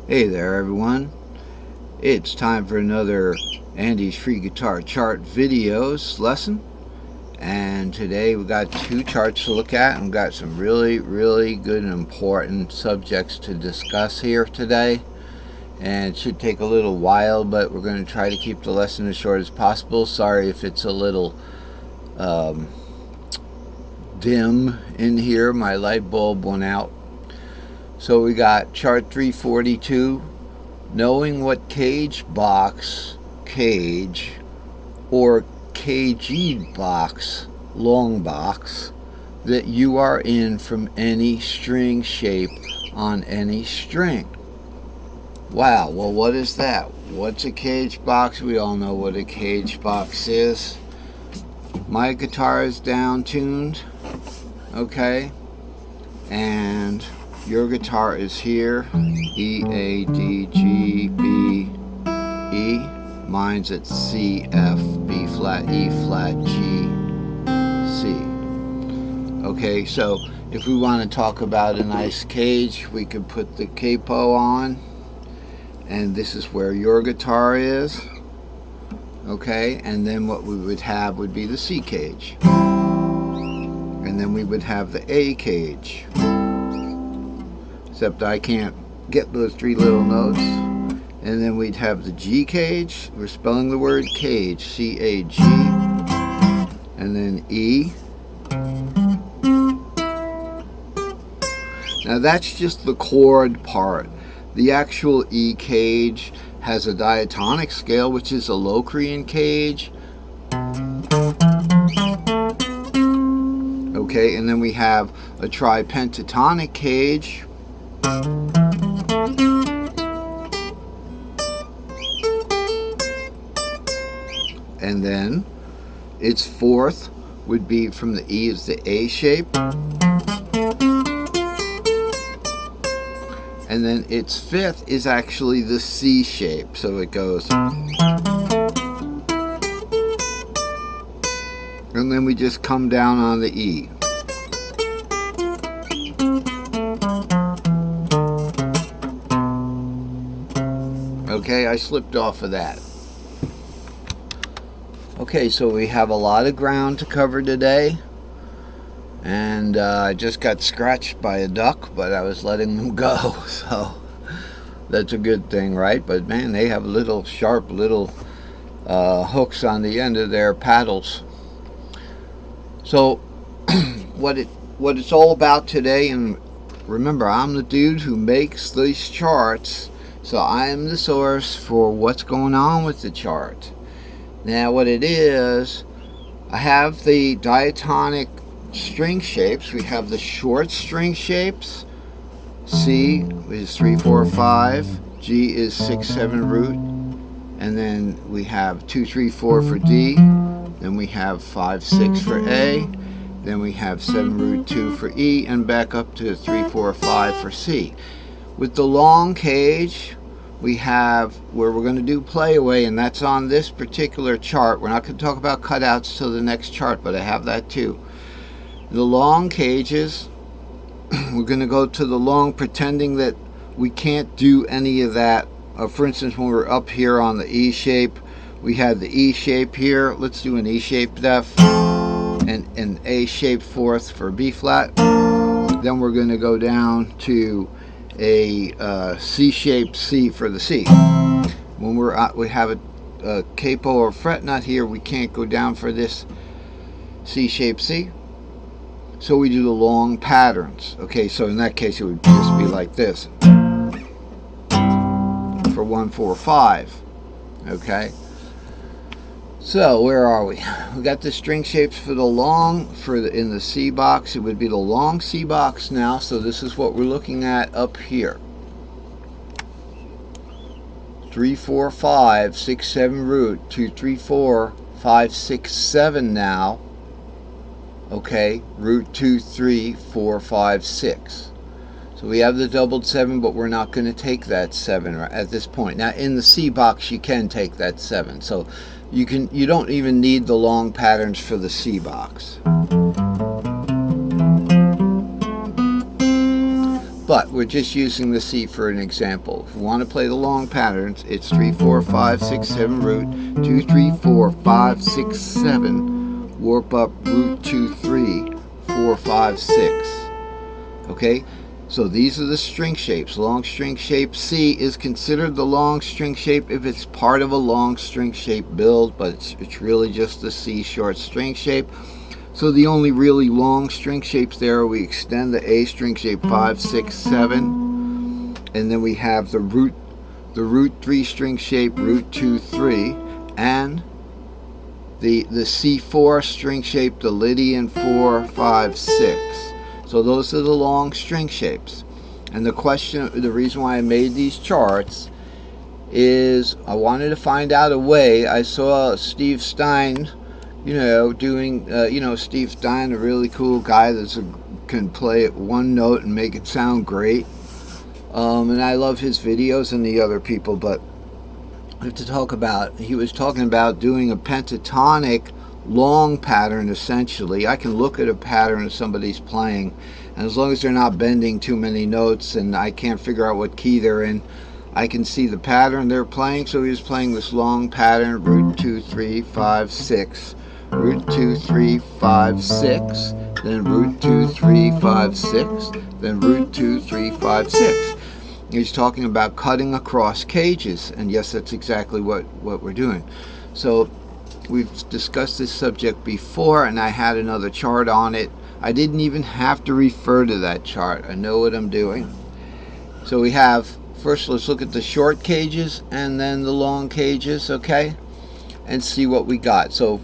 Hey there everyone, it's time for another Andy's Free Guitar Chart videos lesson, and today we got two charts to look at and we've got some really good and important subjects to discuss here today, and it should take a little while, but we're going to try to keep the lesson as short as possible. Sorry if it's a little dim in here, my light bulb went out. So we got chart 342, knowing what cage box, cage, or KG box, long box, that you are in from any string shape on any string. Wow, well, what is that? What's a cage box? We all know what a cage box is. My guitar is down tuned, okay, and your guitar is here, E, A, D, G, B, E. Mine's at C, F, B flat, E flat, G, C. Okay, so if we want to talk about a nice cage, we could put the capo on, and this is where your guitar is. Okay, and then what we would have would be the C cage. And then we would have the A cage. Except I can't get those three little notes. And then we'd have the G cage. We're spelling the word cage, C-A-G. And then E. Now that's just the chord part. The actual E cage has a diatonic scale, which is a Locrian cage. Okay, and then we have a tripentatonic cage. And then its fourth would be from the E is the A shape. And then its fifth is actually the C shape. So it goes. And then we just come down on the E. Okay, I slipped off of that. Okay, so we have a lot of ground to cover today, and I just got scratched by a duck, but I was letting them go, so that's a good thing, right? But man, they have little sharp little hooks on the end of their paddles. So what it's all about today, and remember, I'm the dude who makes these charts, so I am the source for what's going on with the chart. Now what it is, I have the diatonic string shapes. We have the short string shapes. C is 3, 4, 5. G is 6, 7 root. And then we have 2, 3, 4 for D. Then we have 5, 6 for A. Then we have 7 root 2 for E. And back up to 3, 4, 5 for C. With the long cage, we have where we're going to do play away, and that's on this particular chart. We're not going to talk about cutouts till the next chart, but I have that too. The long cages, we're going to go to the long pretending that we can't do any of that. For instance, when we're up here on the E shape, we had the E shape here. Let's do an E shaped F and an A shaped fourth for B flat. Then we're going to go down to a C-shaped C for the C. When we have a capo or fret nut here, we can't go down for this C-shaped C. So we do the long patterns. Okay, so in that case it would just be like this for 1, 4, 5. Okay. So where are we? We got the string shapes for the long, in the C box. It would be the long C box now. So this is what we're looking at up here. 3, 4, 5, 6, 7 root. 2, 3, 4, 5, 6, 7 now. Okay, root 2, 3, 4, 5, 6. So we have the doubled 7, but we're not going to take that 7 at this point. Now in the C box you can take that 7. So you don't even need the long patterns for the C box. but we're just using the C for an example. If we want to play the long patterns, it's 3, 4, 5, 6, 7 root, 2, 3, 4, 5, 6, 7, warp up root 2, 3, 4, 5, 6. Okay, so these are the string shapes. Long string shape C is considered the long string shape if it's part of a long string shape build, but it's really just the C short string shape. So the only really long string shapes there, we extend the A string shape 5, 6, 7, and then we have the root 3 string shape, root 2, 3, and the C4 string shape, the Lydian 4, 5, 6. So those are the long string shapes. And the reason why I made these charts is I wanted to find out a way. I saw Steve Stein, doing, Steve Stein, a really cool guy that can play it one note and make it sound great. And I love his videos and the other people, but I have to talk about, he was talking about doing a pentatonic long pattern essentially. I can look at a pattern that somebody's playing, and as long as they're not bending too many notes and I can't figure out what key they're in, I can see the pattern they're playing. So he was playing this long pattern, root 2, 3, 5, 6, root 2, 3, 5, 6, then root 2, 3, 5, 6, then root 2, 3, 5, 6. He's talking about cutting across cages, and yes, that's exactly what we're doing. So we've discussed this subject before, and I had another chart on it. I didn't even have to refer to that chart. I know what I'm doing. So we have, first let's look at the short cages and then the long cages, okay? And see what we got. So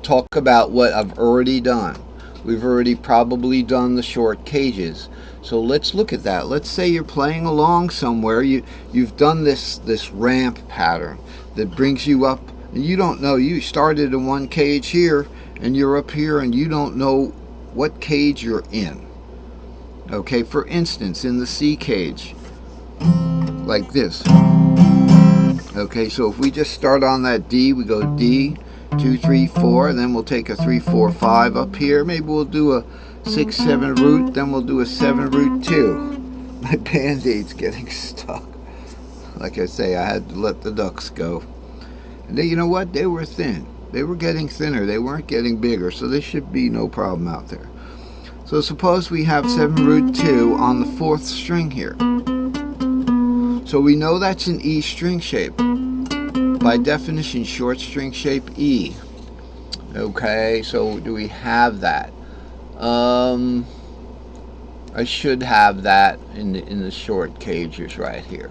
talk about what I've already done. We've already probably done the short cages. So let's look at that. Let's say you're playing along somewhere. You've done this ramp pattern that brings you up, and you don't know, you started in one cage here and you're up here and you don't know what cage you're in. Okay, for instance, in the C cage, like this. Okay, so if we just start on that D, we go D, 2, 3, 4, then we'll take a 3, 4, 5 up here. Maybe we'll do a 6, 7 root, then we'll do a 7 root 2. My band-aid's getting stuck. Like I say, I had to let the ducks go. And you know what? They were thin. They were getting thinner. They weren't getting bigger, so there should be no problem out there. So suppose we have 7 root 2 on the 4th string here. So we know that's an E string shape. By definition, short string shape E. Okay, so do we have that? I should have that in the short cages right here.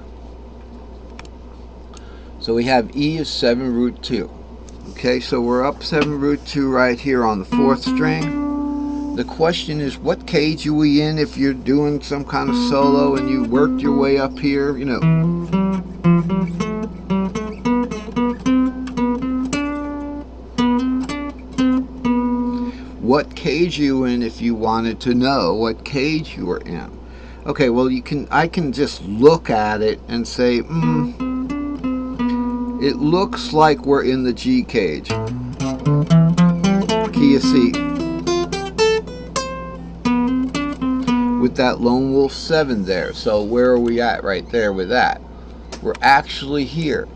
So we have E is 7 root 2. Okay, so we're up 7 root 2 right here on the 4th string. The question is, what cage are we in if you're doing some kind of solo and you worked your way up here, What cage are you in if you wanted to know what cage you were in? Okay, well I can just look at it and say, it looks like we're in the G cage. Key of C. With that lone wolf 7 there. So where are we at right there with that? We're actually here.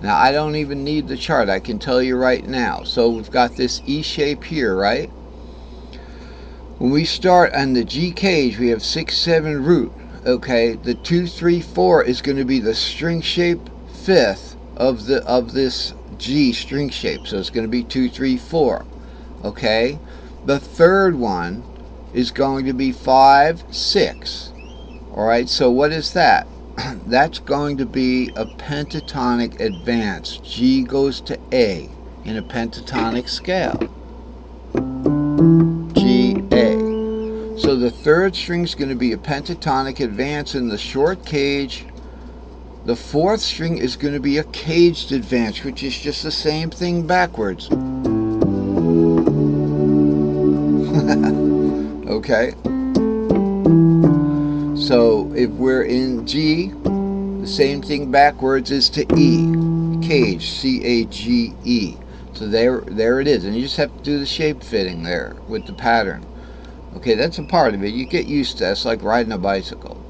Now I don't even need the chart, I can tell you right now. So we've got this E shape here, right? When we start on the G cage, we have 6, 7 root. Okay, the 2, 3, 4 is going to be the string shape 5th of this G string shape. So it's going to be 2, 3, 4. Okay, the third one is going to be 5, 6. All right, so what is that? That's going to be a pentatonic advance. G goes to A in a pentatonic scale. G, A. So the third string is going to be a pentatonic advance in the short cage. The 4th string is going to be a caged advance, which is just the same thing backwards. Okay. So if we're in G, the same thing backwards is to E, cage, C-A-G-E. So there it is, and you just have to do the shape fitting there with the pattern. Okay, that's a part of it. You get used to that. It's like riding a bicycle.